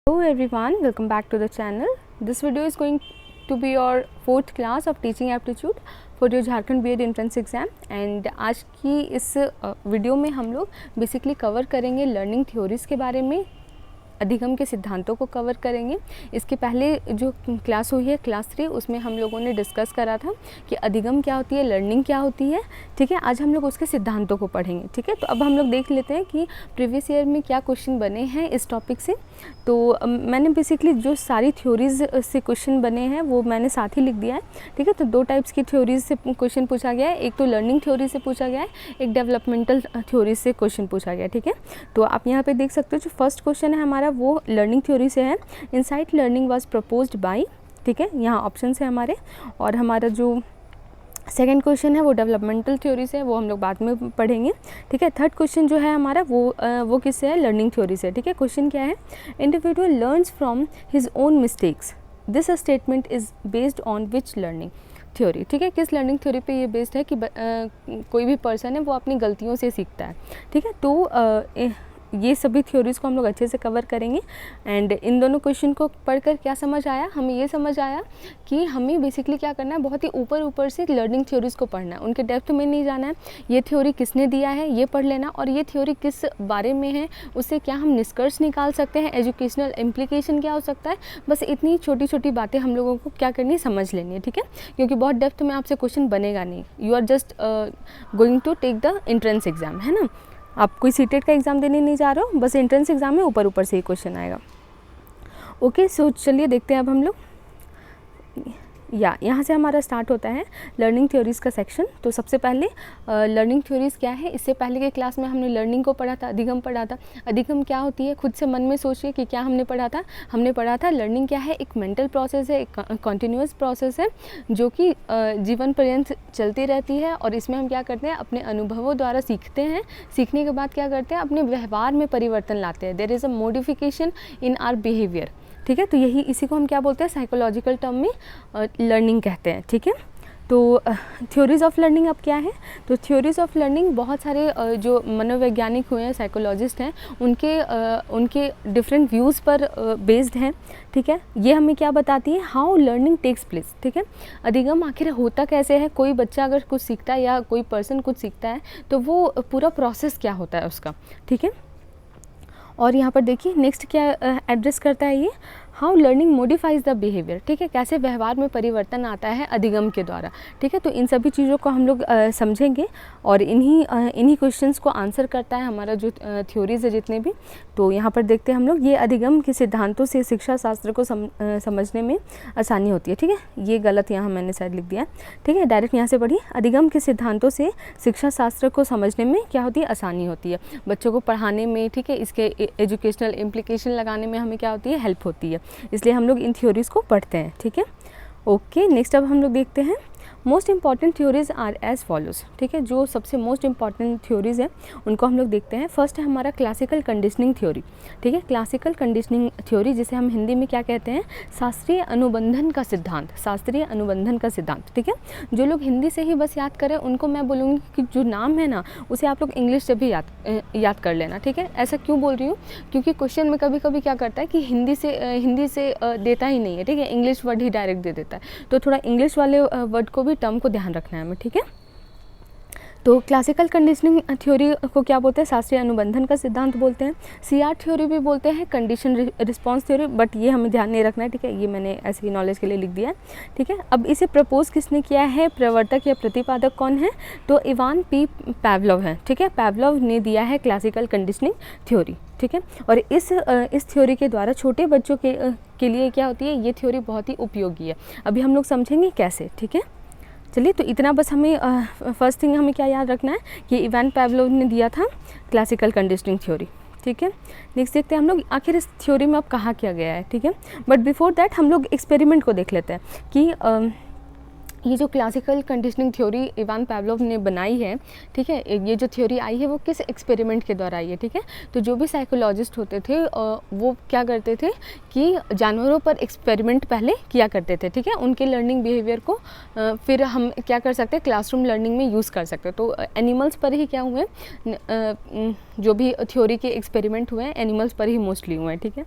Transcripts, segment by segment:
Hello everyone, welcome back to the channel. This video is going to be your 4th class of teaching aptitude for your Jharkhand BEd entrance exam and आज की इस वीडियो में हम लोग basically cover करेंगे learning theories के बारे में, अधिगम के सिद्धांतों को कवर करेंगे। इसके पहले जो क्लास हुई है क्लास 3 उसमें हम लोगों ने डिस्कस करा था कि अधिगम क्या होती है, लर्निंग क्या होती है। ठीक है, आज हम लोग उसके सिद्धांतों को पढ़ेंगे। ठीक है, तो अब हम लोग देख लेते हैं कि प्रीवियस ईयर में क्या क्वेश्चन बने हैं इस टॉपिक से। तो मैंने बेसिकली जो सारी थ्योरीज़ से क्वेश्चन बने हैं वो मैंने साथ ही लिख दिया है। ठीक है, तो 2 टाइप्स की थ्योरीज़ से क्वेश्चन पूछा गया है, एक तो लर्निंग थ्योरी से पूछा गया है, एक डेवलपमेंटल थ्योरी से क्वेश्चन पूछा गया है। ठीक है, तो आप यहाँ पे देख सकते हो जो फर्स्ट क्वेश्चन है हमारा वो लर्निंग थ्योरी से है। Insight learning was proposed by, ठीक है, यहाँ ऑप्शन है हमारे, और हमारा जो सेकेंड क्वेश्चन है वो डेवलपमेंटल थ्योरी से है, वो हम लोग बाद में पढ़ेंगे। ठीक है, थर्ड क्वेश्चन जो है हमारा वो किससे है, लर्निंग थ्योरी से। ठीक है, क्वेश्चन क्या है, individual learns from his own mistakes, this statement is based on which learning theory. ठीक है, किस लर्निंग थ्योरी पे ये बेस्ड है कि कोई भी पर्सन है वो अपनी गलतियों से सीखता है। ठीक है, तो ये सभी थ्योरीज़ को हम लोग अच्छे से कवर करेंगे। एंड इन दोनों क्वेश्चन को पढ़कर क्या समझ आया, हमें ये समझ आया कि हमें बेसिकली क्या करना है, बहुत ही ऊपर से लर्निंग थ्योरीज़ को पढ़ना है, उनके डेप्थ में नहीं जाना है। ये थ्योरी किसने दिया है ये पढ़ लेना, और ये थ्योरी किस बारे में है, उससे क्या हम निष्कर्ष निकाल सकते हैं, एजुकेशनल इम्प्लीकेशन क्या हो सकता है, बस इतनी छोटी छोटी बातें हम लोगों को क्या करनी है, समझ लेनी है। ठीक है, क्योंकि बहुत डेप्थ में आपसे क्वेश्चन बनेगा नहीं, you are just going to take the entrance exam, है ना। आप कोई सीटेट का एग्ज़ाम देने नहीं जा रहे हो, बस एंट्रेंस एग्ज़ाम में ऊपर से ही क्वेश्चन आएगा। ओके, सो चलिए देखते हैं अब हम लोग। यहाँ से हमारा स्टार्ट होता है लर्निंग थ्योरीज़ का सेक्शन। तो सबसे पहले लर्निंग थ्योरीज़ क्या है, इससे पहले के क्लास में हमने लर्निंग को पढ़ा था, अधिगम पढ़ा था। अधिगम क्या होती है, खुद से मन में सोचिए कि क्या हमने पढ़ा था। हमने पढ़ा था लर्निंग क्या है, एक मेंटल प्रोसेस है, एक कॉन्टीन्यूअस प्रोसेस है जो कि जीवन पर्यंत चलती रहती है, और इसमें हम क्या करते हैं, अपने अनुभवों द्वारा सीखते हैं। सीखने के बाद क्या करते हैं, अपने व्यवहार में परिवर्तन लाते हैं। There is a modification in our behaviour. ठीक है, तो इसी को हम क्या बोलते हैं, साइकोलॉजिकल टर्म में लर्निंग कहते हैं। ठीक है, तो थ्योरीज़ ऑफ लर्निंग अब क्या है, तो थ्योरीज़ ऑफ लर्निंग बहुत सारे जो मनोवैज्ञानिक हुए हैं, साइकोलॉजिस्ट हैं, उनके डिफरेंट व्यूज़ पर बेस्ड हैं। ठीक है, ये हमें क्या बताती है, हाउ लर्निंग टेक्स प्लेस। ठीक है, अधिगम आखिर होता कैसे है, कोई बच्चा अगर कुछ सीखता है या कोई पर्सन कुछ सीखता है तो वो पूरा प्रोसेस क्या होता है उसका। ठीक है, और यहाँ पर देखिए नेक्स्ट क्या एड्रेस करता है ये, how learning modifies the behaviour. ठीक है, कैसे व्यवहार में परिवर्तन आता है अधिगम के द्वारा। ठीक है, तो इन सभी चीज़ों को हम लोग समझेंगे, और इन्हीं क्वेश्चंस को आंसर करता है हमारा जो थ्योरीज़ है जितने भी। तो यहाँ पर देखते हैं हम लोग, ये अधिगम के सिद्धांतों से शिक्षा शास्त्र को समझने में आसानी होती है। ठीक है, ये गलत यहाँ मैंने शायद लिख दिया। ठीक है, डायरेक्ट यहाँ से पढ़िए, अधिगम के सिद्धांतों से शिक्षा शास्त्र को समझने में क्या होती है, आसानी होती है, बच्चों को पढ़ाने में। ठीक है, इसके एजुकेशनल इम्प्लीकेशन लगाने में हमें क्या होती है, हेल्प होती है, इसलिए हम लोग इन थ्योरीज़ को पढ़ते हैं। ठीक है, ओके, नेक्स्ट अब हम लोग देखते हैं most important theories are as follows. ठीक है, जो सबसे मोस्ट इंपॉर्टेंट थ्योरीज़ हैं उनको हम लोग देखते हैं। फर्स्ट है हमारा क्लासिकल कंडीशनिंग थ्योरी। ठीक है, क्लासिकल कंडीशनिंग थ्योरी जिसे हम हिंदी में क्या कहते हैं, शास्त्रीय अनुबंधन का सिद्धांत, शास्त्रीय अनुबंधन का सिद्धांत। ठीक है, जो लोग हिंदी से ही बस याद करें उनको मैं बोलूँगी कि जो नाम है ना उसे आप लोग इंग्लिश से भी याद कर लेना। ठीक है, ऐसा क्यों बोल रही हूँ, क्योंकि क्वेश्चन में कभी कभी क्या करता है कि हिंदी से देता ही नहीं है। ठीक है, इंग्लिश वर्ड ही डायरेक्ट दे देता है, तो थोड़ा इंग्लिश वाले वर्ड को भी टर्म को ध्यान रखना है हमें। ठीक है, तो क्लासिकल कंडीशनिंग थ्योरी को क्या बोलते हैं, शास्त्रीय अनुबंधन का सिद्धांत बोलते हैं। सीआर थ्योरी भी बोलते हैं, कंडीशन रिस्पांस थ्योरी, बट ये हमें ध्यान नहीं रखना है। ठीक है, ये मैंने ऐसे ही नॉलेज के लिए लिख दिया है। ठीक है, अब इसे प्रपोज किसने किया है, प्रवर्तक या प्रतिपादक कौन है, तो इवान पी पावलोव है। ठीक है, पावलोव ने दिया है क्लासिकल कंडीशनिंग थ्योरी। ठीक है, और इस थ्योरी के द्वारा छोटे बच्चों के लिए क्या होती है, ये थ्योरी बहुत ही उपयोगी है। अभी हम लोग समझेंगे कैसे। ठीक है, चलिए, तो इतना बस हमें फर्स्ट थिंग हमें क्या याद रखना है कि इवान पावलोव ने दिया था क्लासिकल कंडीशनिंग थ्योरी। ठीक है, नेक्स्ट देखते हैं हम लोग आखिर इस थ्योरी में अब कहाँ किया गया है। ठीक है, बट बिफोर दैट हम लोग एक्सपेरिमेंट को देख लेते हैं कि ये जो classical conditioning theory Ivan Pavlov ने बनाई है, ठीक है, ये जो थ्योरी आई है वो किस एक्सपेरिमेंट के द्वारा आई है। ठीक है, तो जो भी साइकोलॉजिस्ट होते थे वो क्या करते थे कि जानवरों पर एक्सपेरिमेंट पहले किया करते थे। ठीक है, उनके लर्निंग बिहेवियर को फिर हम क्या कर सकते हैं, क्लासरूम लर्निंग में यूज़ कर सकते हैं। तो एनिमल्स पर ही क्या हुए, जो भी थ्योरी के एक्सपेरिमेंट हुए हैं एनिमल्स पर ही मोस्टली हुए हैं, ठीक है।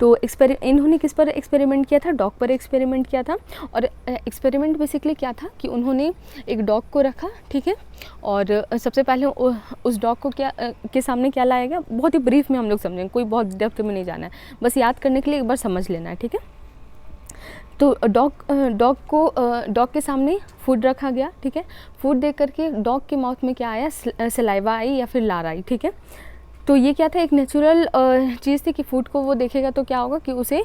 तो इन्होंने किस पर एक्सपेरिमेंट किया था? डॉग पर एक्सपेरिमेंट किया था। और एक्सपेरिमेंट बेसिकली क्या था कि उन्होंने एक डॉग को रखा, ठीक है, और सबसे पहले उस डॉग को के सामने क्या लाया गया, बहुत ही ब्रीफ में हम लोग समझेंगे, कोई बहुत डेप्थ में नहीं जाना है, बस याद करने के लिए एक बार समझ लेना है, ठीक है। तो डॉग के सामने फूड रखा गया, ठीक है। फूड देख करके डॉग के माउथ में क्या आया? सलाइवा आई या फिर लार आई, ठीक है। तो ये क्या था? एक नेचुरल चीज़ थी कि फूड को वो देखेगा तो क्या होगा कि उसे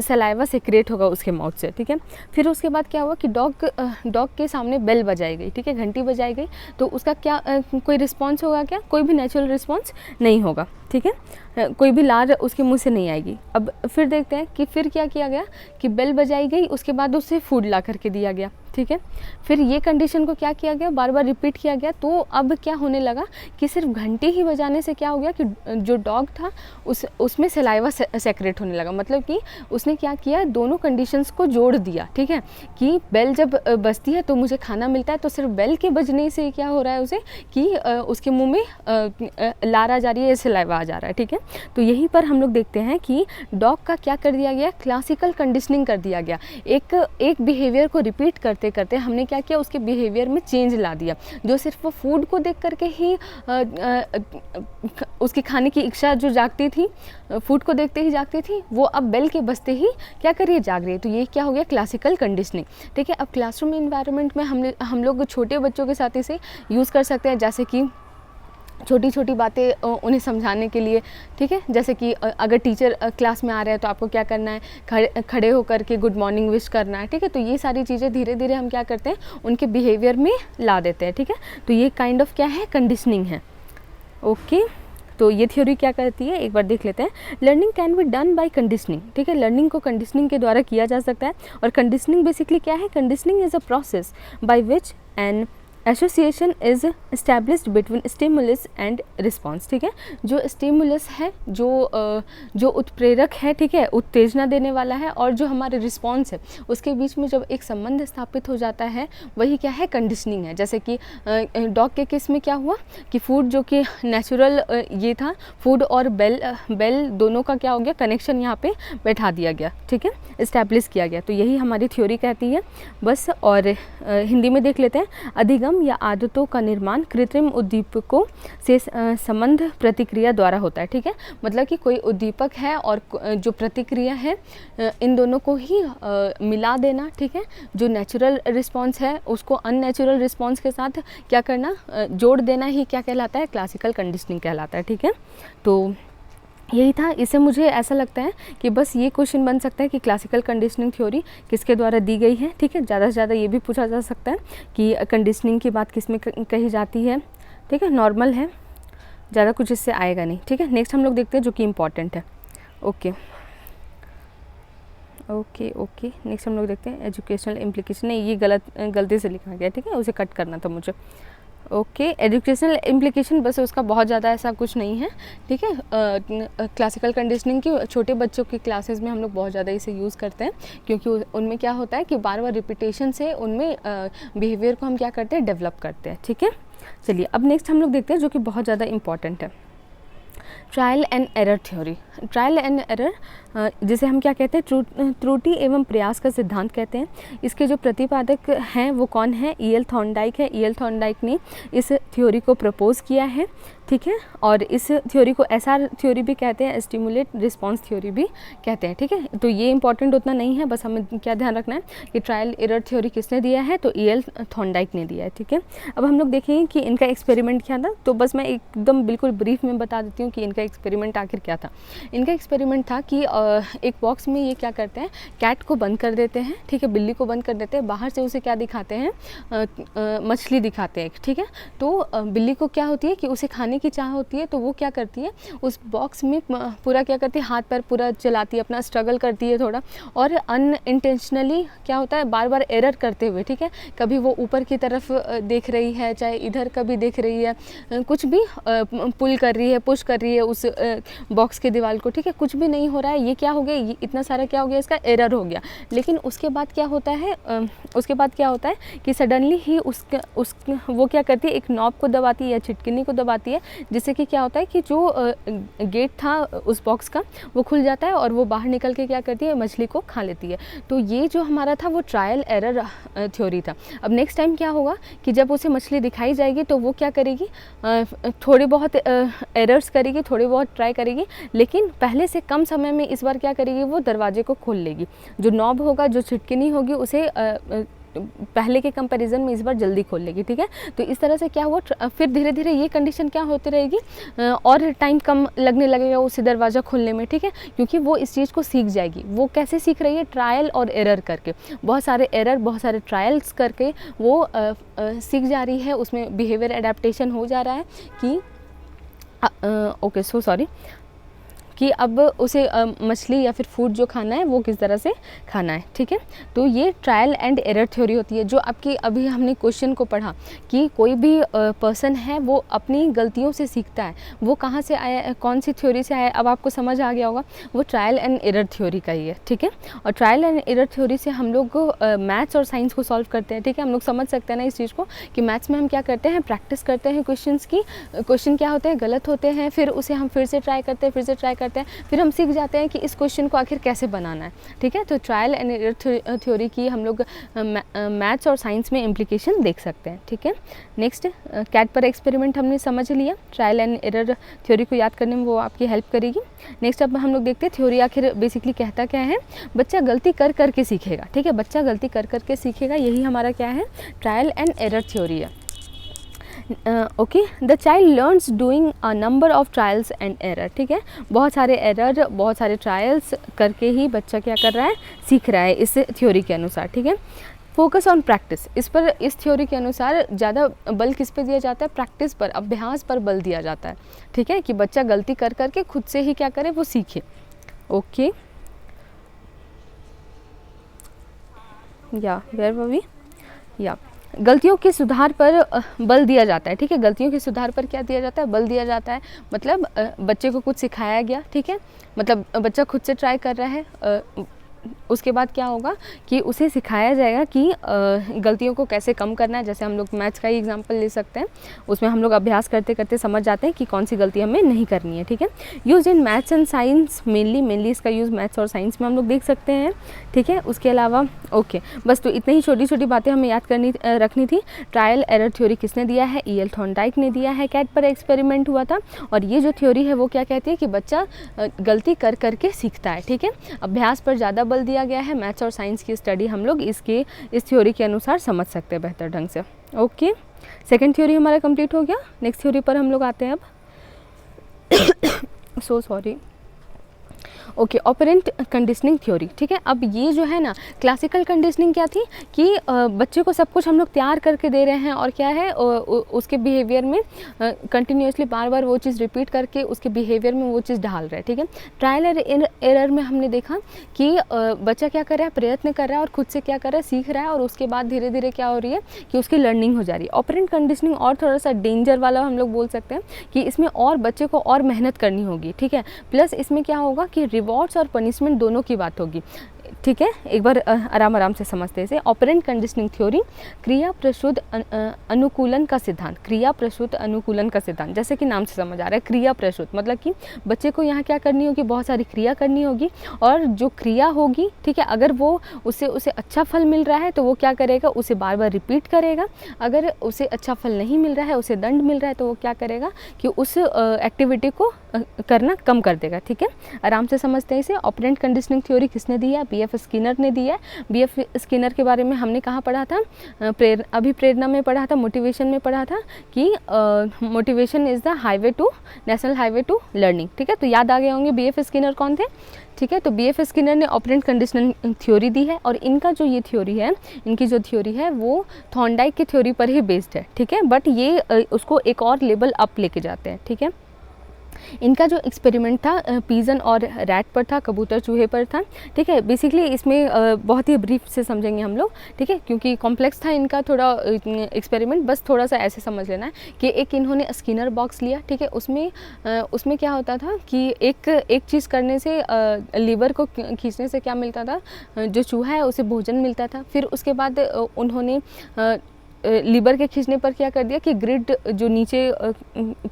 सलाइवा सेक्रेट होगा उसके माउथ से, ठीक है। फिर उसके बाद क्या हुआ कि डॉग के सामने बेल बजाई गई, ठीक है, घंटी बजाई गई। तो उसका क्या कोई रिस्पॉन्स होगा क्या? कोई भी नेचुरल रिस्पॉन्स नहीं होगा, ठीक है। कोई भी लार उसके मुंह से नहीं आएगी। अब फिर देखते हैं कि फिर क्या किया गया कि बेल बजाई गई, उसके बाद उसे फूड ला करके दिया गया, ठीक है। फिर ये कंडीशन को क्या किया गया? बार बार रिपीट किया गया। तो अब क्या होने लगा कि सिर्फ घंटी ही बजाने से क्या हो गया कि जो डॉग था उसमें सलाइवा सेक्रेट होने लगा। मतलब कि उसने क्या किया? दोनों कंडीशंस को जोड़ दिया, ठीक है, कि बेल जब बजती है तो मुझे खाना मिलता है, तो सिर्फ बेल के बजने से क्या हो रहा है उसे कि उसके मुंह में लार आ जा रही है, सलाइवा आ जा रहा है, ठीक है। तो यहीं पर हम लोग देखते हैं कि डॉग का क्या कर दिया गया? क्लासिकल कंडीशनिंग कर दिया गया। एक बिहेवियर को रिपीट करते करते हमने क्या किया? उसके बिहेवियर में चेंज ला दिया। जो सिर्फ वो फूड को देख करके ही उसकी खाने की इच्छा जो जागती थी, फूड को देखते ही जागती थी, वो अब बेल के बजते ही क्या कर रही है? जाग रही है। तो ये क्या हो गया? क्लासिकल कंडीशनिंग, ठीक है। अब क्लासरूम इन्वायरमेंट में हम लोग छोटे बच्चों के साथ इसे यूज़ कर सकते हैं, जैसे कि छोटी छोटी बातें उन्हें समझाने के लिए, ठीक है। जैसे कि अगर टीचर क्लास में आ रहे हैं तो आपको क्या करना है? खड़े होकर के गुड मॉर्निंग विश करना है, ठीक है। तो ये सारी चीज़ें धीरे धीरे हम क्या करते हैं? उनके बिहेवियर में ला देते हैं, ठीक है। तो ये काइंड ऑफ क्या है? कंडीशनिंग है, ओके। तो ये थ्योरी क्या करती है, एक बार देख लेते हैं। Learning can be done by conditioning, ठीक है। लर्निंग को कंडीशनिंग के द्वारा किया जा सकता है। और कंडीशनिंग बेसिकली क्या है? Conditioning is a process by which an association is established between stimulus and response, ठीक है। जो स्टिमुलस है, जो उत्प्रेरक है, ठीक है, उत्तेजना देने वाला है, और जो हमारे रिस्पॉन्स है, उसके बीच में जब एक संबंध स्थापित हो जाता है, वही क्या है? कंडीशनिंग है। जैसे कि डॉग के केस में क्या हुआ कि फूड जो कि नेचुरल ये था, फूड और बेल दोनों का क्या हो गया? कनेक्शन यहाँ पे बैठा दिया गया, ठीक है, इस्टेब्लिश किया गया। तो यही हमारी थ्योरी कहती है बस। और हिंदी में देख लेते हैं। अधिगम या आदतों का निर्माण कृत्रिम उद्दीपकों से संबंध प्रतिक्रिया द्वारा होता है, ठीक है। मतलब कि कोई उद्दीपक है और जो प्रतिक्रिया है, इन दोनों को ही मिला देना, ठीक है। जो नेचुरल रिस्पॉन्स है उसको अननेचुरल रिस्पॉन्स के साथ क्या करना? जोड़ देना ही क्या कहलाता है? क्लासिकल कंडीशनिंग कहलाता है, ठीक है। तो यही था। इससे मुझे ऐसा लगता है कि बस ये क्वेश्चन बन सकता है कि क्लासिकल कंडीशनिंग थ्योरी किसके द्वारा दी गई है, ठीक है। ज़्यादा से ज़्यादा ये भी पूछा जा सकता है कि कंडीशनिंग की बात किस में कही जाती है, ठीक है। नॉर्मल है, ज़्यादा कुछ इससे आएगा नहीं, ठीक है। नेक्स्ट हम लोग देखते हैं जो कि इम्पॉर्टेंट है, ओके। नेक्स्ट हम लोग देखते हैं एजुकेशनल इम्प्लीकेशन। नहीं, ये गलती से लिखा गया, ठीक है, उसे कट करना था मुझे, ओके। एजुकेशनल इम्प्लीकेशन बस उसका बहुत ज़्यादा ऐसा कुछ नहीं है, ठीक है। क्लासिकल कंडीशनिंग की छोटे बच्चों की क्लासेस में हम लोग बहुत ज़्यादा इसे यूज़ करते हैं, क्योंकि उनमें क्या होता है कि बार बार रिपीटेशन से उनमें बिहेवियर को हम क्या करते हैं? डेवलप करते हैं, ठीक है। चलिए अब नेक्स्ट हम लोग देखते हैं जो कि बहुत ज़्यादा इंपॉर्टेंट है, trial and error theory. Trial and error जिसे हम क्या कहते हैं? त्रुटि एवं प्रयास का सिद्धांत कहते हैं। इसके जो प्रतिपादक हैं वो कौन है? E.L. थॉर्नडाइक है। E.L. थॉर्नडाइक ने इस थ्योरी को प्रपोज किया है, ठीक है। और इस थ्योरी को SR थ्योरी भी कहते हैं, स्टिमुलेट रिस्पॉन्स थ्योरी भी कहते हैं, ठीक है। तो ये इंपॉर्टेंट उतना नहीं है, बस हमें क्या ध्यान रखना है कि ट्रायल एरर थ्योरी किसने दिया है? तो E.L. थॉर्नडाइक ने दिया है, ठीक है। अब हम लोग देखेंगे कि इनका एक्सपेरिमेंट क्या था। तो बस मैं एकदम बिल्कुल ब्रीफ में बता देती हूँ कि इनका एक्सपेरिमेंट आखिर क्या था। इनका एक्सपेरिमेंट था कि एक बॉक्स में ये क्या करते हैं? कैट को बंद कर देते हैं, ठीक है, बिल्ली को बंद कर देते हैं। बाहर से उसे क्या दिखाते हैं? मछली दिखाते हैं, ठीक है। तो बिल्ली को क्या होती है कि उसे खाने की चाह होती है, तो वो क्या करती है? उस बॉक्स में पूरा क्या करती है? हाथ पैर पूरा चलाती है, अपना स्ट्रगल करती है थोड़ा, और अनइंटेंशनली क्या होता है? बार बार एरर करते हुए, ठीक है, कभी वो ऊपर की तरफ देख रही है, चाहे इधर कभी देख रही है, कुछ भी पुल कर रही है, पुश कर रही रही है उस बॉक्स के दीवार को, ठीक है, कुछ भी नहीं हो रहा है, ये क्या हो गया, ये इतना सारा क्या हो गया, इसका एरर हो गया। लेकिन उसके बाद क्या होता है कि सडनली ही वो क्या करती है, एक नॉब को दबाती है या छिटकिनी को दबाती है, जिससे कि क्या होता है कि जो गेट था उस बॉक्स का वो खुल जाता है और वो बाहर निकल के क्या करती है, मछली को खा लेती है। तो ये जो हमारा था वो ट्रायल एरर थ्योरी था। अब नेक्स्ट टाइम क्या होगा कि जब उसे मछली दिखाई जाएगी तो वो क्या करेगी, थोड़े बहुत एरर्स करेगी, थोड़े बहुत ट्राई करेगी, लेकिन पहले से कम समय में इस बार क्या करेगी, वो दरवाजे को खोल लेगी। जो नॉब होगा, जो छिटकिनी होगी, उसे पहले के कंपैरिजन में इस बार जल्दी खोल लेगी, ठीक है। तो इस तरह से क्या हुआ, फिर धीरे धीरे ये कंडीशन क्या होती रहेगी, और टाइम कम लगने लगेगा उसे दरवाज़ा खोलने में, ठीक है, क्योंकि वो इस चीज़ को सीख जाएगी। वो कैसे सीख रही है, ट्रायल और एरर करके, बहुत सारे ट्रायल्स करके वो सीख जा रही है, उसमें बिहेवियर एडेप्टेशन हो जा रहा है कि अब उसे मछली या फिर फूड जो खाना है वो किस तरह से खाना है, ठीक है। तो ये ट्रायल एंड एरर थ्योरी होती है। जो आपकी अभी हमने क्वेश्चन को पढ़ा कि कोई भी पर्सन है वो अपनी गलतियों से सीखता है, वो कहाँ से आया, कौन सी थ्योरी से आया, अब आपको समझ आ गया होगा, वो ट्रायल एंड एरर थ्योरी का ही है, ठीक है। और ट्रायल एंड एरर थ्योरी से हम लोग मैथ्स और साइंस को सॉल्व करते हैं, ठीक है। हम लोग समझ सकते हैं ना इस चीज़ को कि मैथ्स में हम क्या करते हैं, प्रैक्टिस करते हैं क्वेश्चंस की, क्वेश्चन क्या होते हैं, गलत होते हैं, फिर उसे हम फिर से ट्राई करते हैं, फिर हम सीख जाते हैं कि इस क्वेश्चन को आखिर कैसे बनाना है, ठीक है। तो ट्रायल एंड एरर थ्योरी की हम लोग मैथ्स और साइंस में इम्प्लीकेशन देख सकते हैं, ठीक है। नेक्स्ट, कैट पर एक्सपेरिमेंट हमने समझ लिया, ट्रायल एंड एरर थ्योरी को याद करने में वो आपकी हेल्प करेगी। नेक्स्ट अब हम लोग देखते हैं थ्योरी आखिर बेसिकली कहता क्या है, बच्चा गलती कर करके सीखेगा, ठीक है, बच्चा गलती कर करके सीखेगा, यही हमारा क्या है, ट्रायल एंड एरर थ्योरी है। Okay, the child learns doing a number of trials and error, ठीक है, बहुत सारे एरर, बहुत सारे ट्रायल्स करके ही बच्चा क्या कर रहा है, सीख रहा है इस थ्योरी के अनुसार, ठीक है। फोकस ऑन प्रैक्टिस, इस थ्योरी के अनुसार ज़्यादा बल किस पे दिया जाता है, प्रैक्टिस पर, अभ्यास पर बल दिया जाता है, ठीक है, कि बच्चा गलती कर करके खुद से ही क्या करे, वो सीखे। ओके, या वेयर वर वी, या गलतियों के सुधार पर बल दिया जाता है, ठीक है, गलतियों के सुधार पर क्या दिया जाता है, बल दिया जाता है, मतलब बच्चे को कुछ सिखाया गया, ठीक है, मतलब बच्चा खुद से ट्राई कर रहा है, उसके बाद क्या होगा कि उसे सिखाया जाएगा कि गलतियों को कैसे कम करना है। जैसे हम लोग मैथ्स का ही एग्जांपल ले सकते हैं, उसमें हम लोग अभ्यास करते करते समझ जाते हैं कि कौन सी गलती हमें नहीं करनी है, ठीक है। Use in maths and science mainly इसका यूज़ मैथ्स और साइंस में हम लोग देख सकते हैं, ठीक है। उसके अलावा ओके, बस तो इतनी ही छोटी छोटी बातें हमें याद रखनी थी। ट्रायल एरर थ्योरी किसने दिया है, E.L. थॉर्नडाइक ने दिया है, कैट पर एक्सपेरिमेंट हुआ था। और ये जो थ्योरी है वो क्या कहती है कि बच्चा गलती कर करके सीखता है, ठीक है, अभ्यास पर ज़्यादा बल दिया गया है। मैथ्स और साइंस की स्टडी हम लोग इस थ्योरी के अनुसार समझ सकते हैं बेहतर ढंग से। ओके, सेकंड थ्योरी हमारा कंप्लीट हो गया। नेक्स्ट थ्योरी पर हम लोग आते हैं अब so sorry. Okay, operant conditioning theory, ठीक है। अब ये जो है ना, क्लासिकल कंडीशनिंग क्या थी कि बच्चे को सब कुछ हम लोग तैयार करके दे रहे हैं और क्या है उसके बिहेवियर में कंटिन्यूसली बार बार वो चीज़ रिपीट करके उसके बिहेवियर में वो चीज़ डाल रहा है, ठीक है। ट्रायल एरर में हमने देखा कि बच्चा क्या कर रहा है, प्रयत्न कर रहा है और खुद से क्या कर रहा है, सीख रहा है, और उसके बाद धीरे धीरे क्या हो रही है कि उसकी लर्निंग हो जा रही है। ऑपरेंट कंडीशनिंग और थोड़ा सा डेंजर वाला हम लोग बोल सकते हैं कि इसमें और बच्चे को और मेहनत करनी होगी, ठीक है। प्लस इसमें क्या होगा कि रिवॉर्ड्स और पनिशमेंट दोनों की बात होगी, ठीक है। एक बार आराम से समझते हैं इसे। ऑपरेंट कंडीशनिंग थ्योरी, क्रिया प्रसूत अनुकूलन का सिद्धांत, क्रिया प्रसूत अनुकूलन का सिद्धांत, जैसे कि नाम से समझ आ रहा है, क्रिया प्रसूत मतलब कि बच्चे को यहाँ क्या करनी होगी, बहुत सारी क्रिया करनी होगी, और जो क्रिया होगी, ठीक है, अगर वो उसे अच्छा फल मिल रहा है तो वो क्या करेगा, उसे बार बार रिपीट करेगा। अगर उसे अच्छा फल नहीं मिल रहा है, उसे दंड मिल रहा है, तो वो क्या करेगा कि उस एक्टिविटी को करना कम कर देगा, ठीक है। आराम से समझते हैं इसे। ऑपरेंट कंडीशनिंग थ्योरी किसने दी है, B.F. स्किनर ने दी है। B.F. स्किनर के बारे में हमने कहाँ पढ़ा था, अभी प्रेरणा में पढ़ा था, मोटिवेशन में पढ़ा था कि motivation is the highway to national highway to learning, ठीक है। तो याद आ गए होंगे B.F. स्किनर कौन थे, ठीक है। तो B.F. स्किनर ने ऑपरेंट कंडीशनिंग थ्योरी दी है, और इनका जो ये थ्योरी है, इनकी जो थ्योरी है वो थॉर्नडाइक की थ्योरी पर ही बेस्ड है, ठीक है। बट ये उसको एक और लेवल अप लेके जाते हैं, ठीक है। इनका जो एक्सपेरिमेंट था पीजन और रैट पर था, कबूतर चूहे पर था। ठीक है, बेसिकली इसमें बहुत ही ब्रीफ से समझेंगे हम लोग। ठीक है, क्योंकि कॉम्प्लेक्स था इनका थोड़ा एक्सपेरिमेंट, बस थोड़ा सा ऐसे समझ लेना है कि एक इन्होंने स्किनर बॉक्स लिया। ठीक है, उसमें क्या होता था कि एक चीज़ करने से लीवर को खींचने से क्या मिलता था, जो चूहा है उसे भोजन मिलता था। फिर उसके बाद उन्होंने लीवर के खींचने पर क्या कर दिया कि ग्रिड जो नीचे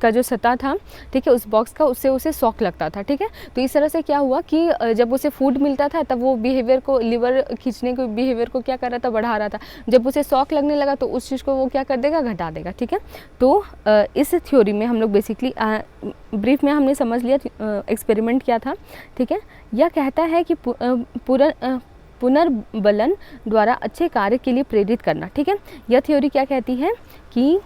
का जो सतह था, ठीक है, उस बॉक्स का, उससे उसे शॉक लगता था। ठीक है, तो इस तरह से क्या हुआ कि जब उसे फूड मिलता था तब वो बिहेवियर को, लीवर खींचने के बिहेवियर को क्या कर रहा था, बढ़ा रहा था। जब उसे शॉक लगने लगा तो उस चीज़ को वो क्या कर देगा, घटा देगा। ठीक है, तो इस थ्योरी में हम लोग बेसिकली ब्रीफ में हमने समझ लिया एक्सपेरिमेंट क्या था। ठीक है, यह कहता है कि पुनर्बलन द्वारा अच्छे कार्य के लिए प्रेरित करना। ठीक है, यह थ्योरी क्या कहती है कि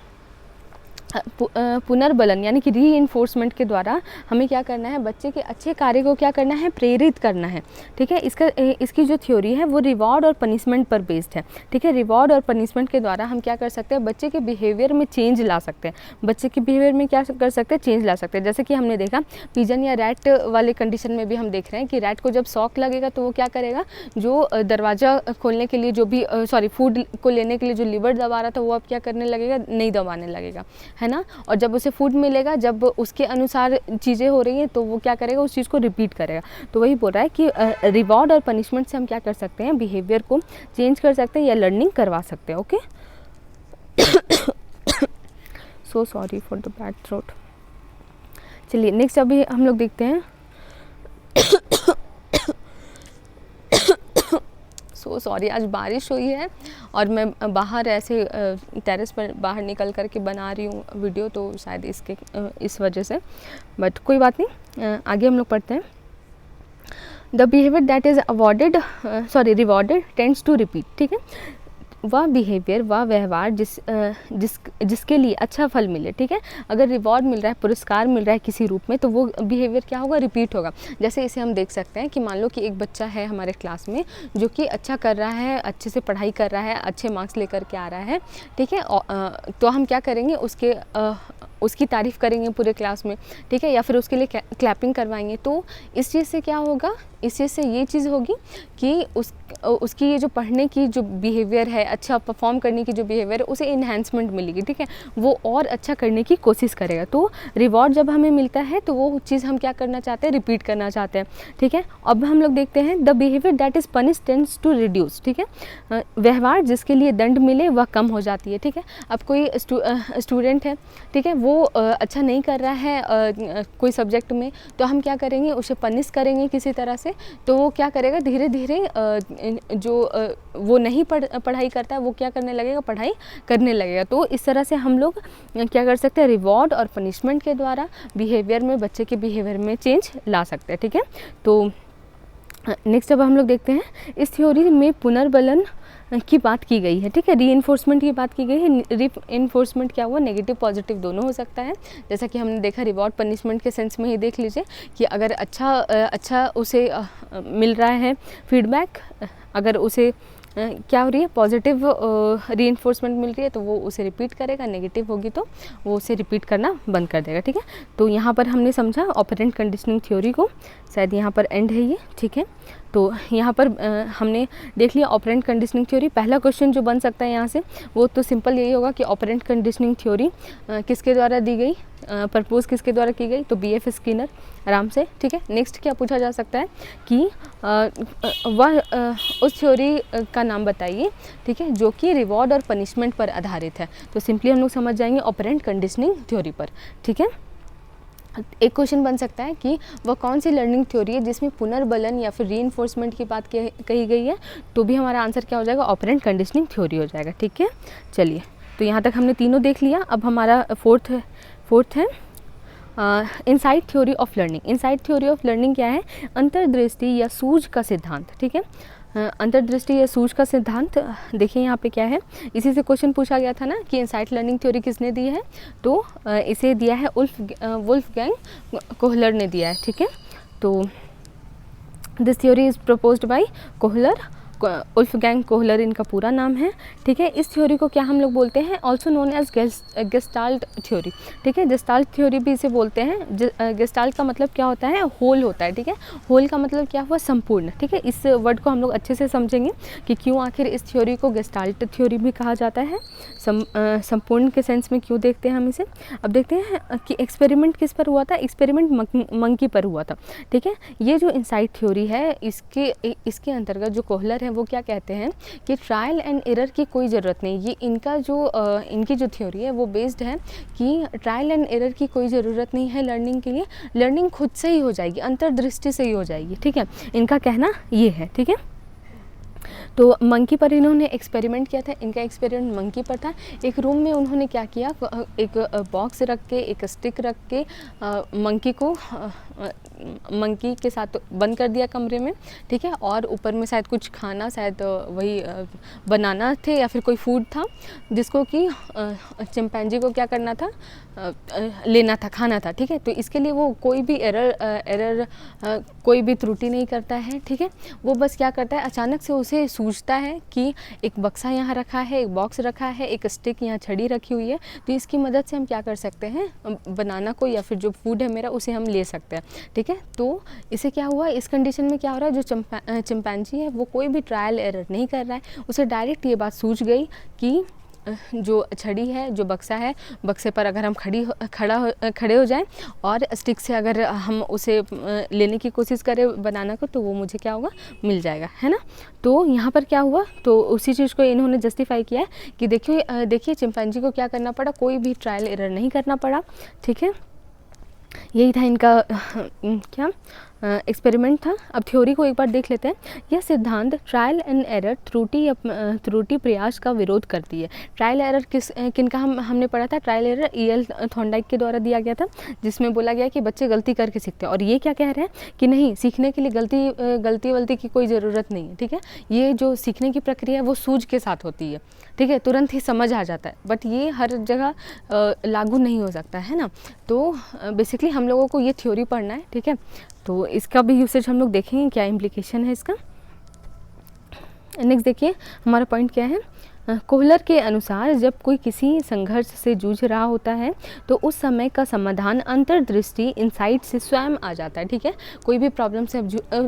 पुनर्बलन यानी कि रीइंफोर्समेंट के द्वारा हमें क्या करना है, बच्चे के अच्छे कार्य को क्या करना है, प्रेरित करना है। ठीक है, इसकी जो थ्योरी है वो रिवॉर्ड और पनिशमेंट पर बेस्ड है। ठीक है, रिवॉर्ड और पनिशमेंट के द्वारा हम क्या कर सकते हैं, बच्चे के बिहेवियर में चेंज ला सकते हैं। बच्चे के बिहेवियर में क्या कर सकते हैं, चेंज ला सकते हैं। जैसे कि हमने देखा पिजन या रैट वाले कंडीशन में भी हम देख रहे हैं कि रैट को जब शॉक लगेगा तो वो क्या करेगा, जो दरवाज़ा खोलने के लिए जो भी फूड को लेने के लिए जो लीवर दबा रहा था वो अब क्या करने लगेगा, नहीं दबाने लगेगा, है ना। और जब उसे फूड मिलेगा, जब उसके अनुसार चीज़ें हो रही हैं तो वो क्या करेगा, उस चीज़ को रिपीट करेगा। तो वही बोल रहा है कि रिवॉर्ड और पनिशमेंट से हम क्या कर सकते हैं, बिहेवियर को चेंज कर सकते हैं या लर्निंग करवा सकते हैं। Okay, so sorry for the bad throat. चलिए नेक्स्ट अभी हम लोग देखते हैं सो सॉरी, आज बारिश हुई है और मैं बाहर ऐसे टेरेस पर बाहर निकल कर के बना रही हूँ वीडियो, तो शायद इस वजह से, बट कोई बात नहीं। आगे हम लोग पढ़ते हैं। The behaviour that is rewarded tends to repeat. ठीक है, वह बिहेवियर, वह व्यवहार जिसके लिए अच्छा फल मिले। ठीक है, अगर रिवॉर्ड मिल रहा है, पुरस्कार मिल रहा है किसी रूप में, तो वो बिहेवियर क्या होगा, रिपीट होगा। जैसे इसे हम देख सकते हैं कि मान लो कि एक बच्चा है हमारे क्लास में जो कि अच्छा कर रहा है, अच्छे से पढ़ाई कर रहा है, अच्छे मार्क्स लेकर के आ रहा है। ठीक है, तो हम क्या करेंगे, उसकी तारीफ़ करेंगे पूरे क्लास में। ठीक है, या फिर उसके लिए क्लैपिंग करवाएंगे। तो इस चीज़ से क्या होगा, इस चीज़ से ये चीज़ होगी कि उसकी ये जो पढ़ने की जो बिहेवियर है, अच्छा परफॉर्म करने की जो बिहेवियर है, उसे इन्हेंसमेंट मिलेगी। ठीक है, वो और अच्छा करने की कोशिश करेगा। तो रिवॉर्ड जब हमें मिलता है तो वो चीज़ हम क्या करना चाहते हैं, रिपीट करना चाहते हैं। ठीक है, अब हम लोग देखते हैं the behaviour that is punish tends to reduce. ठीक है, व्यवहार जिसके लिए दंड मिले वह कम हो जाती है। ठीक है, अब कोई स्टूडेंट है, ठीक है, वो अच्छा नहीं कर रहा है कोई सब्जेक्ट में, तो हम क्या करेंगे, उसे पनिश करेंगे किसी तरह से। तो वो क्या करेगा, धीरे धीरे जो वो नहीं पढ़ाई करता है वो क्या करने लगेगा, पढ़ाई करने लगेगा। तो इस तरह से हम लोग क्या कर सकते हैं, रिवॉर्ड और पनिशमेंट के द्वारा बिहेवियर में, बच्चे के बिहेवियर में चेंज ला सकते हैं। ठीक है, तो नेक्स्ट अब हम लोग देखते हैं, इस थ्योरी में पुनर्बलन की बात की गई है। ठीक है, रीइंफोर्समेंट की बात की गई है। रीइंफोर्समेंट क्या हुआ, नेगेटिव पॉजिटिव दोनों हो सकता है। जैसा कि हमने देखा रिवॉर्ड पनिशमेंट के सेंस में ही देख लीजिए कि अगर अच्छा उसे मिल रहा है फीडबैक, अगर उसे क्या हो रही है, पॉजिटिव रीइंफोर्समेंट मिल रही है, तो वो उसे रिपीट करेगा। नेगेटिव होगी तो वो उसे रिपीट करना बंद कर देगा। ठीक है, तो यहाँ पर हमने समझा ऑपरेंट कंडीशनिंग थ्योरी को, शायद यहाँ पर एंड है ये। ठीक है, तो यहाँ पर हमने देख लिया ऑपरेंट कंडीशनिंग थ्योरी। पहला क्वेश्चन जो बन सकता है यहाँ से वो तो सिंपल यही होगा कि ऑपरेंट कंडीशनिंग थ्योरी किसके द्वारा दी गई, प्रपोज किसके द्वारा की गई, तो BF स्किनर, आराम से। ठीक है, नेक्स्ट क्या पूछा जा सकता है कि वह उस थ्योरी का नाम बताइए, ठीक है, जो कि रिवॉर्ड और पनिशमेंट पर आधारित है। तो सिंपली हम लोग समझ जाएंगे ऑपरेंट कंडीशनिंग थ्योरी पर। ठीक है, एक क्वेश्चन बन सकता है कि वह कौन सी लर्निंग थ्योरी है जिसमें पुनर्बलन या फिर रीइंफोर्समेंट की बात कही गई है, तो भी हमारा आंसर क्या हो जाएगा, ऑपरेंट कंडीशनिंग थ्योरी हो जाएगा। ठीक है, चलिए, तो यहाँ तक हमने तीनों देख लिया। अब हमारा फोर्थ है insight theory of learning. Insight theory of learning क्या है, अंतर्दृष्टि या सूझ का सिद्धांत। ठीक है, अंतर्दृष्टि या सूझ का सिद्धांत देखिए यहाँ पे क्या है, इसी से क्वेश्चन पूछा गया था ना कि इनसाइट लर्निंग थ्योरी किसने दी है, तो इसे दिया है वुल्फगैंग कोहलर ने दिया है। ठीक है, तो this theory is proposed by Kohler Wolfgang Kohler इनका पूरा नाम है, ठीक है। इस थ्योरी को क्या हम लोग बोलते हैं, also known as gestalt theory, ठीक है। गेस्टाल्ट थ्योरी भी इसे बोलते हैं। गेस्टाल्ट का मतलब क्या होता है, होल होता है, ठीक है। होल का मतलब क्या हुआ, संपूर्ण, ठीक है। इस वर्ड को हम लोग अच्छे से समझेंगे कि क्यों आखिर इस थ्योरी को गेस्टाल्ट थ्योरी भी कहा जाता है, संपूर्ण के सेंस में क्यों देखते हैं हम इसे। अब देखते हैं कि एक्सपेरिमेंट किस पर हुआ था, एक्सपेरिमेंट मंकी पर हुआ था, ठीक है। ये जो इनसाइट थ्योरी है, इसके अंतर्गत जो कोहलर है वो क्या कहते हैं कि ट्रायल एंड एरर की कोई ज़रूरत नहीं। ये इनकी जो थ्योरी है वो बेस्ड है कि ट्रायल एंड एरर की कोई ज़रूरत नहीं है लर्निंग के लिए, लर्निंग खुद से ही हो जाएगी, अंतर्दृष्टि से ही हो जाएगी, ठीक है। इनका कहना ये है, ठीक है। तो मंकी पर इन्होंने एक्सपेरिमेंट किया था, इनका एक्सपेरिमेंट मंकी पर था। एक रूम में उन्होंने क्या किया, एक बॉक्स रख के, एक स्टिक रख के मंकी के साथ बंद कर दिया कमरे में, ठीक है। और ऊपर में शायद कुछ खाना, शायद वही बनाना थे या फिर कोई फूड था जिसको कि चिंपैंजी को क्या करना था, लेना था, खाना था, ठीक है। तो इसके लिए वो कोई भी एरर कोई भी त्रुटि नहीं करता है, ठीक है। वो बस क्या करता है, अचानक से उसे सूझता है कि एक बक्सा यहाँ रखा है, एक बॉक्स रखा है, एक स्टिक यहाँ छड़ी रखी हुई है, तो इसकी मदद से हम क्या कर सकते हैं, बनाना को या फिर जो फूड है मेरा उसे हम ले सकते हैं, ठीक है। तो इसे क्या हुआ, इस कंडीशन में क्या हो रहा है, जो चिंपैंजी है वो कोई भी ट्रायल एरर नहीं कर रहा है, उसे डायरेक्ट ये बात सूझ गई कि जो छड़ी है, जो बक्सा है, बक्से पर अगर हम खड़े हो जाएं और स्टिक से अगर हम उसे लेने की कोशिश करें बनाना को, तो वो मुझे क्या होगा, मिल जाएगा, है ना। तो यहाँ पर क्या हुआ, तो उसी चीज़ को इन्होंने जस्टिफाई किया है कि देखिए चिंपैंजी को क्या करना पड़ा, कोई भी ट्रायल एरर नहीं करना पड़ा, ठीक है। यही था इनका क्या एक्सपेरिमेंट था। अब थ्योरी को एक बार देख लेते हैं। यह सिद्धांत ट्रायल एंड एरर त्रुटि प्रयास का विरोध करती है। ट्रायल एरर किनका हमने पढ़ा था, ट्रायल एरर E.L. थॉर्नडाइक के द्वारा दिया गया था, जिसमें बोला गया कि बच्चे गलती करके सीखते हैं। और ये क्या कह रहे हैं कि नहीं, सीखने के लिए गलती की कोई ज़रूरत नहीं है, ठीक है। ये जो सीखने की प्रक्रिया है वो सूझ के साथ होती है, ठीक है, तुरंत ही समझ आ जाता है, बट ये हर जगह लागू नहीं हो सकता है ना। तो बेसिकली हम लोगों को ये थ्योरी पढ़ना है, ठीक है। तो इसका भी यूसेज हम लोग देखेंगे, क्या इम्प्लीकेशन है इसका। नेक्स्ट देखिए हमारा पॉइंट क्या है। कोहलर के अनुसार जब कोई किसी संघर्ष से जूझ रहा होता है तो उस समय का समाधान अंतर्दृष्टि इनसाइट से स्वयं आ जाता है, ठीक है। कोई भी प्रॉब्लम से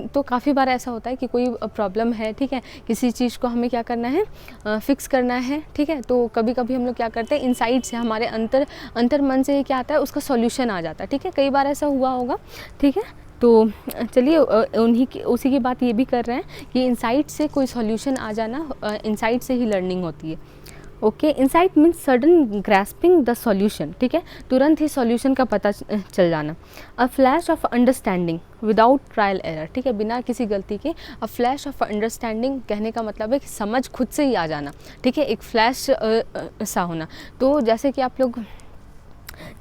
तो काफ़ी बार ऐसा होता है कि कोई प्रॉब्लम है, ठीक है, किसी चीज़ को हमें क्या करना है, फिक्स करना है, ठीक है। तो कभी कभी हम लोग क्या करते हैं, इनसाइट से, हमारे अंतर मन से क्या आता है, उसका सॉल्यूशन आ जाता है, ठीक है। कई बार ऐसा हुआ होगा, ठीक है। तो चलिए उसी की बात ये भी कर रहे हैं कि इनसाइट से कोई सॉल्यूशन आ जाना, इनसाइट से ही लर्निंग होती है। Okay, insight means sudden grasping the solution, ठीक है, तुरंत ही सॉल्यूशन का पता चल जाना। A flash of understanding without trial error, ठीक है, बिना किसी गलती के। अ फ्लैश ऑफ अंडरस्टैंडिंग कहने का मतलब है कि समझ खुद से ही आ जाना, ठीक है, एक फ्लैश सा होना। तो जैसे कि आप लोग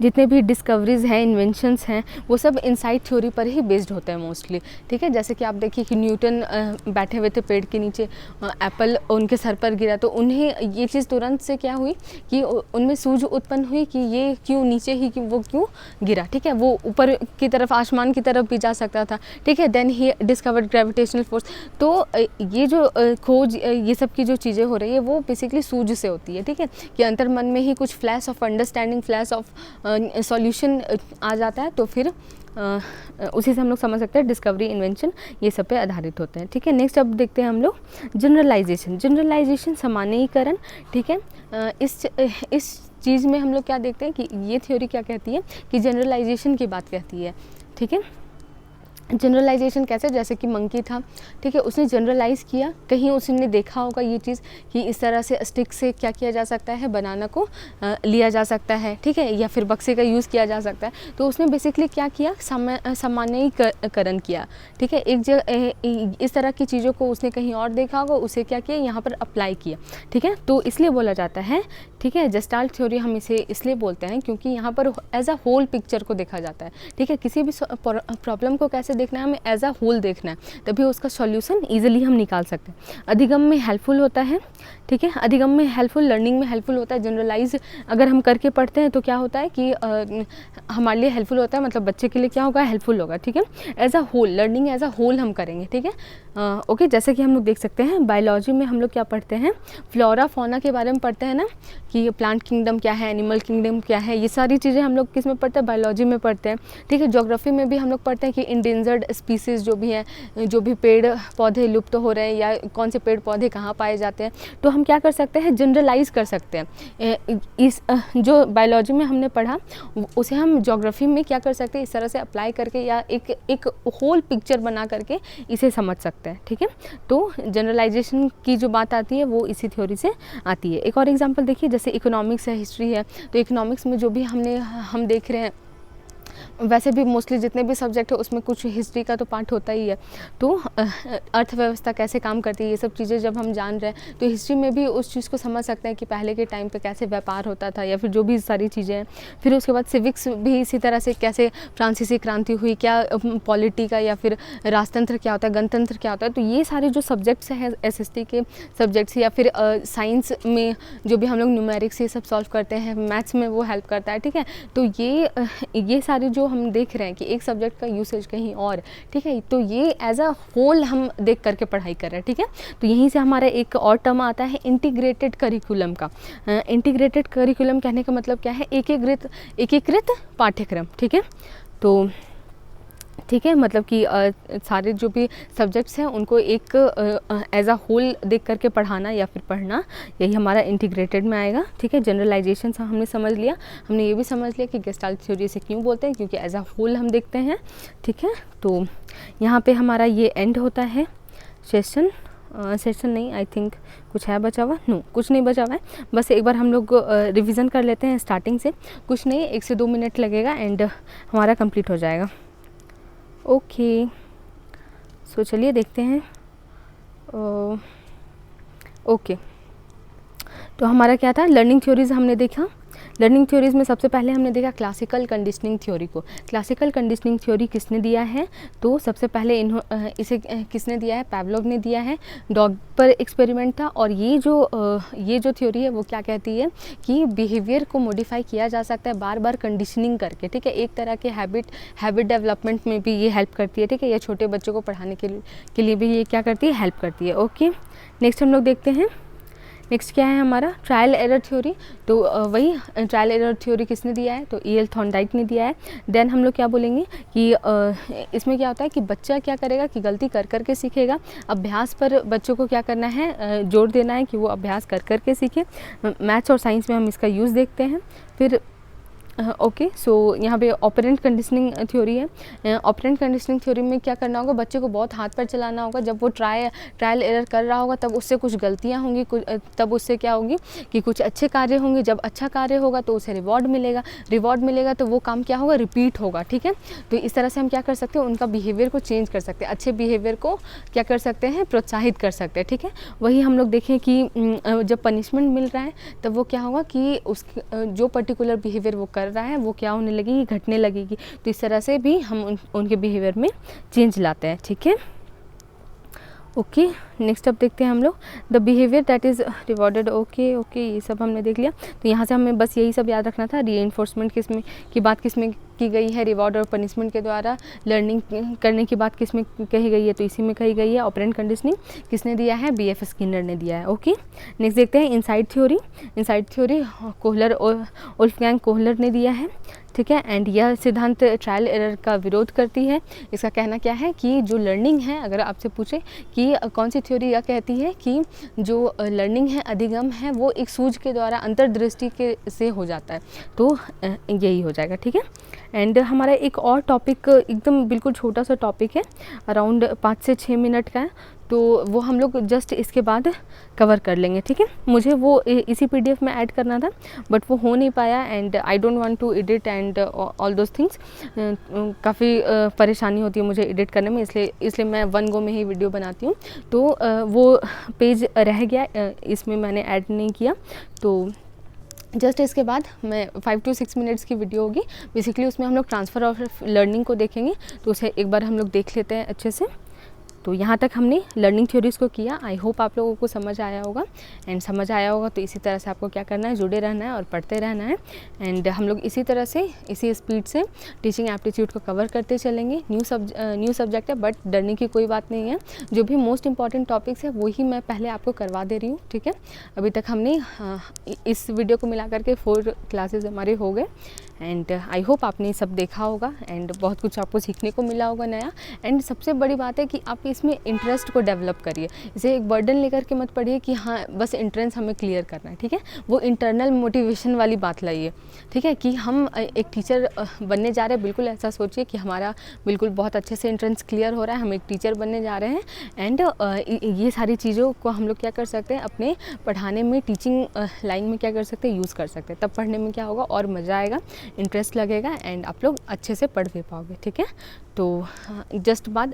जितने भी डिस्कवरीज़ हैं, इन्वेंशंस हैं, वो सब इनसाइट थ्योरी पर ही बेस्ड होते हैं मोस्टली, ठीक है। जैसे कि आप देखिए कि न्यूटन बैठे हुए थे पेड़ के नीचे, एप्पल उनके सर पर गिरा, तो उन्हें ये चीज़ तुरंत से क्या हुई कि उनमें सूझ उत्पन्न हुई कि ये क्यों नीचे ही, कि वो क्यों गिरा, ठीक है। वो ऊपर की तरफ, आसमान की तरफ भी जा सकता था, ठीक है। Then he discovered gravitational force. तो ये जो खोज, ये सब की जो चीज़ें हो रही है वो बेसिकली सूझ से होती है, ठीक है, कि अंतर मन में ही कुछ flash of understanding, flash of solution आ जाता है। तो फिर उसी से हम लोग समझ सकते हैं डिस्कवरी, इन्वेंशन, ये सब पे आधारित होते हैं, ठीक है। नेक्स्ट अब देखते हैं हम लोग जनरलाइजेशन, सामान्यीकरण, ठीक है। इस चीज़ में हम लोग क्या देखते हैं कि ये थ्योरी क्या कहती है कि जनरलाइजेशन की बात कहती है, ठीक है। जनरलाइजेशन कैसे, जैसे कि मंकी था, ठीक है, उसने जनरलाइज़ किया, कहीं उसने देखा होगा ये चीज़ कि इस तरह से स्टिक से क्या किया जा सकता है, बनाना को लिया जा सकता है, ठीक है, या फिर बक्से का यूज़ किया जा सकता है। तो उसने बेसिकली क्या किया, सामान्यीकरण किया, ठीक है। एक जगह इस तरह की चीज़ों को उसने कहीं और देखा होगा, उसे क्या किया, यहाँ पर अप्लाई किया, ठीक है। तो इसलिए बोला जाता है, ठीक है, जेस्टाल्ट थ्योरी हम इसे इसलिए बोलते हैं क्योंकि यहाँ पर एज अ होल पिक्चर को देखा जाता है, ठीक है। किसी भी प्रॉब्लम को कैसे देखना है, हमें एज अ होल देखना है, तभी उसका सॉल्यूशन ईजिली हम निकाल सकते हैं। अधिगम में हेल्पफुल होता है, ठीक है। अधिगम में हेल्पफुल, लर्निंग में हेल्पफुल होता है। जनरलाइज अगर हम करके पढ़ते हैं तो क्या होता है कि हमारे लिए हेल्पफुल होता है, मतलब बच्चे के लिए क्या होगा, हेल्पफुल होगा, ठीक है। As a whole, learning as a whole हम करेंगे, ठीक है। ओके, जैसे कि हम लोग देख सकते हैं बायोलॉजी में हम लोग क्या पढ़ते हैं, फ्लोरा फौना के बारे में पढ़ते हैं ना, कि प्लांट किंगडम क्या है, एनिमल किंगडम क्या है, ये सारी चीज़ें हम लोग किस में पढ़ते हैं, बायोलॉजी में पढ़ते हैं, ठीक है। ज्योग्राफी में भी हम लोग पढ़ते हैं कि इंडेंजर्ड स्पीसीज़ जो भी हैं, जो भी पेड़ पौधे लुप्त हो रहे हैं या कौन से पेड़ पौधे कहाँ पाए जाते हैं, तो हम क्या कर सकते हैं, जनरलाइज कर सकते हैं। इस जो बायोलॉजी में हमने पढ़ा उसे हम ज्योग्राफी में क्या कर सकते हैं, इस तरह से अप्लाई करके या एक होल पिक्चर बना करके इसे समझ सकते हैं, ठीक है। तो जनरलाइजेशन की जो बात आती है वो इसी थ्योरी से आती है। एक और एग्जांपल देखिए, जैसे इकोनॉमिक्स है, हिस्ट्री है, तो इकोनॉमिक्स में जो भी हम देख रहे हैं, वैसे भी मोस्टली जितने भी सब्जेक्ट है उसमें कुछ हिस्ट्री का तो पार्ट होता ही है। तो अर्थव्यवस्था कैसे काम करती है, ये सब चीज़ें जब हम जान रहे हैं तो हिस्ट्री में भी उस चीज़ को समझ सकते हैं कि पहले के टाइम पे कैसे व्यापार होता था या फिर जो भी सारी चीज़ें हैं। फिर उसके बाद सिविक्स भी इसी तरह से, कैसे फ्रांसीसी क्रांति हुई, क्या पॉलिटी का या फिर राजतंत्र क्या होता है, गणतंत्र क्या होता है। तो ये सारे जो सब्जेक्ट्स हैं SST के सब्जेक्ट्स, या फिर साइंस में जो भी हम लोग न्यूमेरिक्स ये सब सॉल्व करते हैं, मैथ्स में वो हेल्प करता है, ठीक है। तो ये सारे जो हम देख रहे हैं कि एक सब्जेक्ट का यूसेज कहीं और, ठीक है, तो ये एज अ होल हम देख करके पढ़ाई कर रहे हैं, ठीक है। तो यहीं से हमारा एक और टर्म आता है इंटीग्रेटेड करिकुलम का। इंटीग्रेटेड करिकुलम कहने का मतलब क्या है, एकीकृत पाठ्यक्रम, ठीक है। तो ठीक है, मतलब कि सारे जो भी सब्जेक्ट्स हैं उनको एक एज अ होल देख करके पढ़ाना या फिर पढ़ना, यही हमारा इंटीग्रेटेड में आएगा, ठीक है। जनरलाइजेशन हमने समझ लिया, हमने ये भी समझ लिया कि गेस्टाल्ट थ्योरी से क्यों बोलते हैं, क्योंकि एज अ होल हम देखते हैं, ठीक है। तो यहाँ पे हमारा ये एंड होता है सेशन नहीं, आई थिंक कुछ है बचा हुआ, नो कुछ नहीं बचा हुआ है। बस एक बार हम लोग रिविज़न कर लेते हैं स्टार्टिंग से, कुछ नहीं, 1 से 2 मिनट लगेगा एंड हमारा कंप्लीट हो जाएगा। ओके, सो चलिए देखते हैं। ओके, तो हमारा क्या था, लर्निंग थ्योरीज़ हमने देखा। लर्निंग थ्योरीज़ में सबसे पहले हमने देखा क्लासिकल कंडीशनिंग थ्योरी को। क्लासिकल कंडीशनिंग थ्योरी किसने दिया है, तो सबसे पहले इसे किसने दिया है, पैवलोव ने दिया है। डॉग पर एक्सपेरिमेंट था। और ये जो थ्योरी है वो क्या कहती है कि बिहेवियर को मॉडिफाई किया जा सकता है बार बार कंडीशनिंग करके, ठीक है। एक तरह के हैबिट डेवलपमेंट में भी ये हेल्प करती है, ठीक है। या छोटे बच्चों को पढ़ाने के लिए भी ये क्या करती है, हेल्प करती है। ओके, नेक्स्ट हम लोग देखते हैं, नेक्स्ट क्या है हमारा, ट्रायल एरर थ्योरी। तो वही ट्रायल एरर थ्योरी किसने दिया है, तो E.L. थॉर्नडाइक ने दिया है। देन हम लोग क्या बोलेंगे कि इसमें क्या होता है कि बच्चा क्या करेगा कि गलती कर करके सीखेगा। अभ्यास पर बच्चों को क्या करना है, जोर देना है कि वो अभ्यास कर करके सीखे। मैथ्स और साइंस में हम इसका यूज़ देखते हैं। फिर ओके, सो यहाँ पे ऑपरेंट कंडीशनिंग थ्योरी है। ऑपरेंट कंडीशनिंग थ्योरी में क्या करना होगा, बच्चे को बहुत हाथ पर चलाना होगा। जब वो ट्रायल एरर कर रहा होगा तब उससे कुछ गलतियाँ होंगी, तब उससे क्या होगी कि कुछ अच्छे कार्य होंगे। जब अच्छा कार्य होगा तो उसे रिवॉर्ड मिलेगा तो वो काम क्या होगा, रिपीट होगा, ठीक है। तो इस तरह से हम क्या कर सकते हैं, उनका बिहेवियर को चेंज कर सकते हैं, अच्छे बिहेवियर को क्या कर सकते हैं, प्रोत्साहित कर सकते हैं, ठीक है। वही हम लोग देखें कि जब पनिशमेंट मिल रहा है तब वो क्या होगा कि उस जो पर्टिकुलर बिहेवियर वो कर रहा है वो क्या होने लगेगी, घटने लगेगी। तो इस तरह से भी हम उनके बिहेवियर में चेंज लाते हैं, ठीक है। ओके, नेक्स्ट अब देखते हैं हम लोग the behaviour that is rewarded. Okay, ये सब हमने देख लिया। तो यहाँ से हमें बस यही सब याद रखना था। रीइंफोर्समेंट की बात किसमें की गई है, रिवॉर्ड और पनिशमेंट के द्वारा लर्निंग करने की बात किसमें कही गई है, तो इसी में कही गई है। ऑपरेंट कंडीशनिंग किसने दिया है, B.F. स्किनर ने दिया है। ओके, नेक्स्ट देखते हैं इनसाइड थ्योरी कोहलर और वुल्फगैंग कोहलर ने दिया है, ठीक है। एंड यह सिद्धांत ट्रायल एरर का विरोध करती है। इसका कहना क्या है कि जो लर्निंग है, अगर आपसे पूछे कि कौन सी थ्योरी यह कहती है कि जो लर्निंग है, अधिगम है, वो एक सूझ के द्वारा अंतर्दृष्टि के से हो जाता है, तो यही हो जाएगा, ठीक है। एंड हमारा एक और टॉपिक एकदम बिल्कुल छोटा सा टॉपिक है, अराउंड 5 से 6 मिनट का है, तो वो हम लोग जस्ट इसके बाद कवर कर लेंगे, ठीक है। मुझे वो इसी PDF में ऐड करना था बट वो हो नहीं पाया and I don't want to edit and all those things. काफ़ी परेशानी होती है मुझे एडिट करने में, इसलिए मैं 1 गो में ही वीडियो बनाती हूँ। तो वो पेज रह गया, इसमें मैंने ऐड नहीं किया। तो जस्ट इसके बाद मैं 5 to 6 मिनट्स की वीडियो होगी। बेसिकली उसमें हम लोग ट्रांसफ़र ऑफ लर्निंग को देखेंगे, तो उसे एक बार हम लोग देख लेते हैं अच्छे से। तो यहाँ तक हमने लर्निंग थ्योरीज़ को किया। आई होप आप लोगों को समझ आया होगा, एंड समझ आया होगा तो इसी तरह से आपको क्या करना है, जुड़े रहना है और पढ़ते रहना है। एंड हम लोग इसी तरह से, इसी स्पीड से टीचिंग एप्टीट्यूड को कवर करते चलेंगे। न्यू सब्जेक्ट है बट डरने की कोई बात नहीं है। जो भी मोस्ट इंपॉर्टेंट टॉपिक्स है वही मैं पहले आपको करवा दे रही हूँ, ठीक है। अभी तक हमने इस वीडियो को मिला करके 4 क्लासेस हमारे हो गए, एंड आई होप आपने ये सब देखा होगा एंड बहुत कुछ आपको सीखने को मिला होगा नया। एंड सबसे बड़ी बात है कि आप इसमें इंटरेस्ट को डेवलप करिए। इसे एक बर्डन लेकर के मत पढ़िए कि हाँ बस एंट्रेंस हमें क्लियर करना है, ठीक है। वो इंटरनल मोटिवेशन वाली बात लाइए, ठीक है, कि हम एक टीचर बनने जा रहे हैं। बिल्कुल ऐसा सोचिए कि हमारा बिल्कुल बहुत अच्छे से एंट्रेंस क्लियर हो रहा है, हम एक टीचर बनने जा रहे हैं। एंड ये सारी चीज़ों को हम लोग क्या कर सकते हैं, अपने पढ़ाने में, टीचिंग लाइन में क्या कर सकते हैं, यूज़ कर सकते हैं। तब पढ़ने में क्या होगा, और मज़ा आएगा, इंटरेस्ट लगेगा एंड आप लोग अच्छे से पढ़ भी पाओगे, ठीक है। तो जस्ट बाद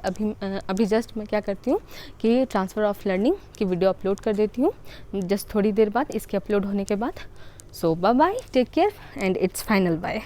अभी जस्ट मैं क्या करती हूँ कि ट्रांसफ़र ऑफ लर्निंग की वीडियो अपलोड कर देती हूँ जस्ट थोड़ी देर बाद इसके अपलोड होने के बाद। So bye bye, take care and it's final bye.